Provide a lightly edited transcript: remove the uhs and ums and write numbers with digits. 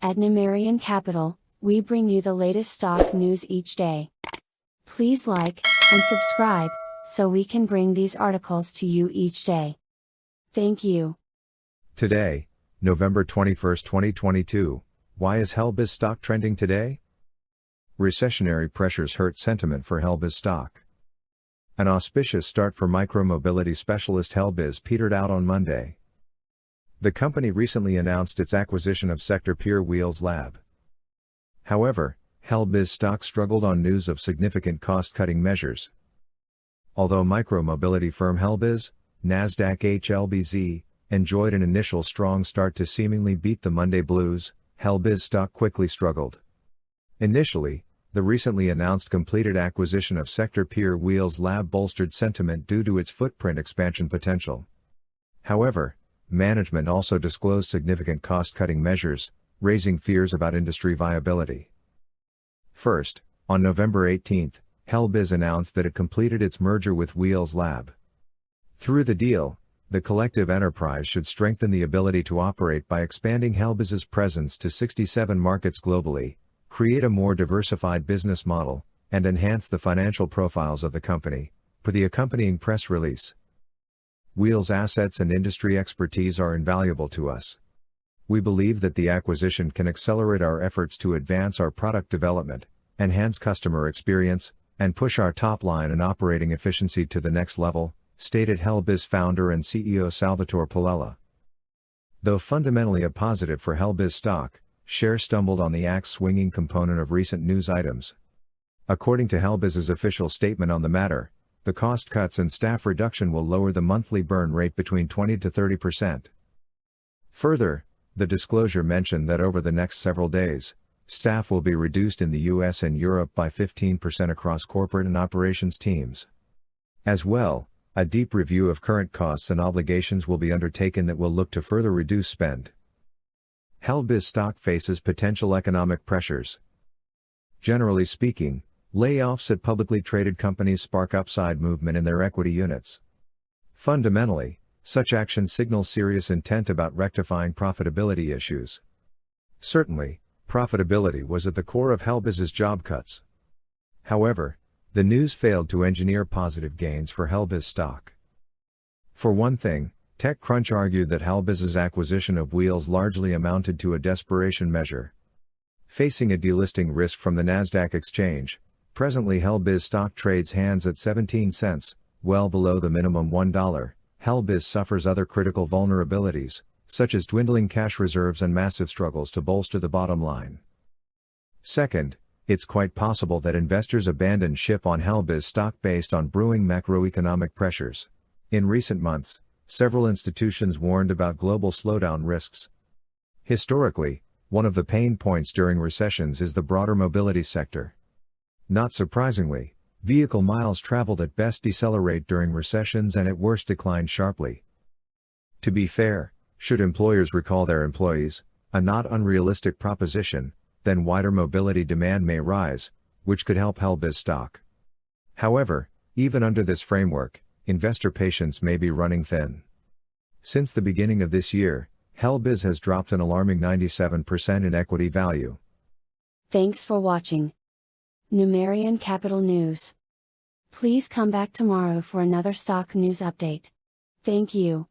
At Numerian Capital, we bring you the latest stock news each day. Please like and subscribe so we can bring these articles to you each day. Thank you. Today, November 21, 2022, why is Helbiz stock trending today? Recessionary pressures hurt sentiment for Helbiz stock. An auspicious start for micromobility specialist Helbiz petered out on Monday. The company recently announced its acquisition of sector peer Wheels Lab. However, Helbiz stock struggled on news of significant cost-cutting measures. Although micromobility firm Helbiz, Nasdaq HLBZ, enjoyed an initial strong start to seemingly beat the Monday blues, Helbiz stock quickly struggled. Initially, the recently announced completed acquisition of sector peer Wheels Lab bolstered sentiment due to its footprint expansion potential. However, management also disclosed significant cost-cutting measures, raising fears about industry viability. First, on November 18, Helbiz announced that it completed its merger with Wheels Lab. Through the deal, the collective enterprise should strengthen the ability to operate by expanding Helbiz's presence to 67 markets globally, create a more diversified business model, and enhance the financial profiles of the company, per the accompanying press release. Wheels' assets and industry expertise are invaluable to us. We believe that the acquisition can accelerate our efforts to advance our product development, enhance customer experience, and push our top line and operating efficiency to the next level, stated Helbiz founder and CEO Salvatore Palella. Though fundamentally a positive for Helbiz stock, shares stumbled on the axe-swinging component of recent news items. According to Helbiz's official statement on the matter, the cost cuts and staff reduction will lower the monthly burn rate between 20 to 30%. Further, the disclosure mentioned that over the next several days, staff will be reduced in the US and Europe by 15% across corporate and operations teams. As well, a deep review of current costs and obligations will be undertaken that will look to further reduce spend. Helbiz stock faces potential economic pressures. Generally speaking, layoffs at publicly traded companies spark upside movement in their equity units. Fundamentally, such action signals serious intent about rectifying profitability issues. Certainly, profitability was at the core of Helbiz's job cuts. However, the news failed to engineer positive gains for Helbiz stock. For one thing, TechCrunch argued that Helbiz's acquisition of Wheels largely amounted to a desperation measure. Facing a delisting risk from the Nasdaq exchange, presently Helbiz stock trades hands at 17 cents, well below the minimum $1. Helbiz suffers other critical vulnerabilities, such as dwindling cash reserves and massive struggles to bolster the bottom line. Second, it's quite possible that investors abandon ship on Helbiz stock based on brewing macroeconomic pressures. In recent months, several institutions warned about global slowdown risks. Historically, one of the pain points during recessions is the broader mobility sector. Not surprisingly, vehicle miles traveled at best decelerate during recessions and at worst decline sharply. To be fair, should employers recall their employees, a not unrealistic proposition, then wider mobility demand may rise, which could help Helbiz stock. However, even under this framework, investor patience may be running thin. Since the beginning of this year, Helbiz has dropped an alarming 97% in equity value. Thanks for watching Numerian Capital News. Please come back tomorrow for another stock news update. Thank you.